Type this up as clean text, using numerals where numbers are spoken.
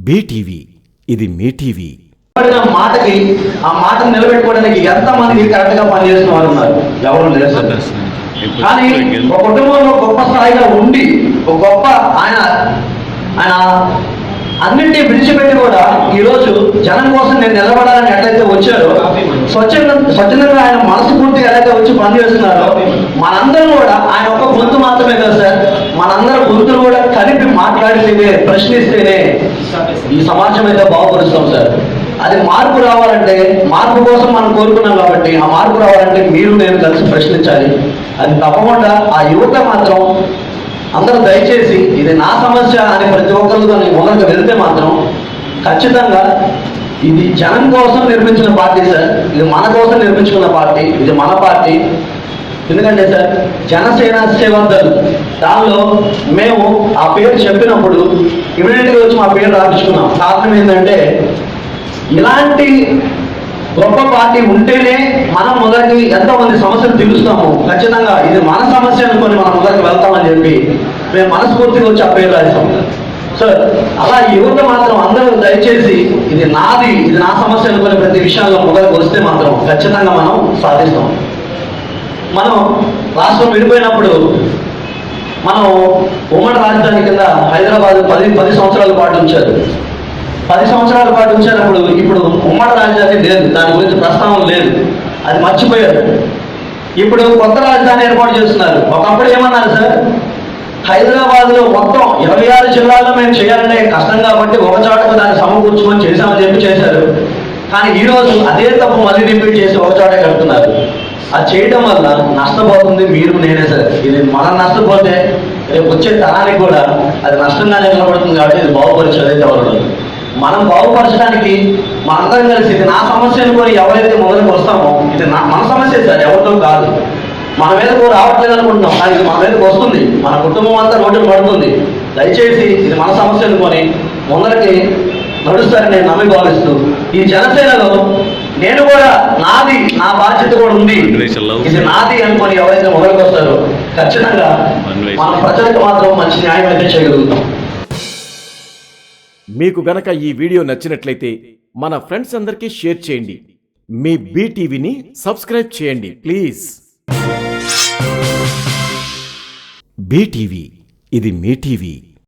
BTV ఇది మీ TV. మాటకి ఆ మాటను నిలబెట్టుకోవడానికి ఎంతమంది కరెక్ట్ గా పనిచేసిన వారు ఉన్నారు? ఎవరు లేరు సార్. కానీ ఒక కుటుంబంలో గొప్ప స్థాయిలో ఉండి ఒక గొప్ప ఆయన అన్నింటినీ విడిచిపెట్టి కూడా ఈరోజు జనం కోసం నేను నిలబడాలని ఎట్లయితే వచ్చారో, స్వచ్ఛందంగా ఆయన మనస్ఫూర్తిగా ఎలాగైతే వచ్చి పనిచేస్తున్నారో, మనందరం కూడా ఆయన ఒక గొంతు మాత్రమే కదా సార్, మనందరం గొంతులు కూడా కలిపి మాట్లాడితేనే, ప్రశ్నిస్తేనే ఈ సమాజం అయితే బాగుపరుస్తాం సార్. అది మార్పు రావాలంటే, మార్పు కోసం మనం కోరుకున్నాం కాబట్టి ఆ మార్పు రావాలంటే మీరు నేను కలిసి ప్రశ్నించాలి. అది తప్పకుండా ఆ యువత మాత్రం అందరూ దయచేసి ఇది నా సమస్య అని ప్రతి ఒక్కరితో మొదలుగా వెళ్తే మాత్రం ఖచ్చితంగా ఇది జనం కోసం నిర్మించిన పార్టీ సార్, ఇది మన కోసం నిర్మించుకున్న పార్టీ, ఇది మన పార్టీ. ఎందుకంటే సార్ జనసేన సేవదల్ దానిలో మేము ఆ పేరు చెప్పినప్పుడు ఇమీడియట్గా వచ్చి మా పేరు రాపించుకున్నాం. కారణం ఏంటంటే ఇలాంటి గొప్ప పార్టీ ఉంటేనే మనం మొదటి ఎంతోమంది సమస్యలు తీరుస్తాము. ఖచ్చితంగా ఇది మన సమస్య అనుకొని మనం మొదటికి వెళ్తామని చెప్పి మేము మనస్ఫూర్తిగా వచ్చి ఆ పేరు రాస్తాం సార్. అలా యువత మాత్రం అందరూ దయచేసి ఇది నాది, ఇది నా సమస్య అనుకునే ప్రతి విషయాల్లో మొదటికి వస్తే మాత్రం ఖచ్చితంగా మనం సాధిస్తాం. మనం రాష్ట్రం విడిపోయినప్పుడు మనం ఉమ్మడి రాజధాని కింద హైదరాబాద్ 10 సంవత్సరాల పాటు ఉంచారు. 10 సంవత్సరాల పాటు ఉంచినప్పుడు ఇప్పుడు ఉమ్మడి రాజధాని లేదు, దాని గురించి ప్రస్తావన లేదు, అది మర్చిపోయారు. ఇప్పుడు కొత్త రాజధాని ఏర్పాటు చేస్తున్నారు. ఒకప్పుడు ఏమన్నారు సార్, హైదరాబాద్లో మొత్తం 26 జిల్లాల్లో మేము చేయాలంటే కష్టం కాబట్టి ఒక చోటకు దాన్ని సమకూర్చుకొని చేశామని చెప్పి చేశారు. కానీ ఈరోజు అదే తప్పు మళ్ళీ రిపీట్ చేసి ఒక చోటే కడుతున్నారు. అది చేయడం వల్ల నష్టపోతుంది మీరు నేనే సార్. ఇది మనం నష్టపోతే రేపు వచ్చే తరానికి కూడా అది నష్టంగానే నిలబడుతుంది. కాబట్టి ఇది బాగుపరిచేది ఎవరు, మనం బాగుపరచడానికి మనందరం కలిసి ఇది నా సమస్య అనుకొని ఎవరైతే మొదలకు వస్తామో ఇది మన సమస్య సార్, ఎవరితో కాదు. మన మీదకు రావట్లేదు అనుకుంటున్నాం, కానీ ఇది మన మీదకు వస్తుంది, మన కుటుంబం అంతా రోడ్డును పడుతుంది. దయచేసి ఇది మన సమస్య అనుకొని ముందరికి నడుస్తారని నేను నమ్మి భావిస్తూ ఈ జనసేనలో నేను కూడా నాది, నా బాధ్యత కూడా ఉంది, ఇది నాది అనుకొని ఎవరైతే మొదలకు వస్తారో ఖచ్చితంగా మన ప్రజలకు మాత్రం మంచి న్యాయం అయితే చేయగలుగుతాం. మీకు గనక ఈ వీడియో నచ్చినట్లయితే మన ఫ్రెండ్స్ అందరికీ షేర్ చేయండి. మీ బీటీవీని సబ్స్క్రైబ్ చేయండి ప్లీజ్. బీటీవీ ఇది మీ టీవీ.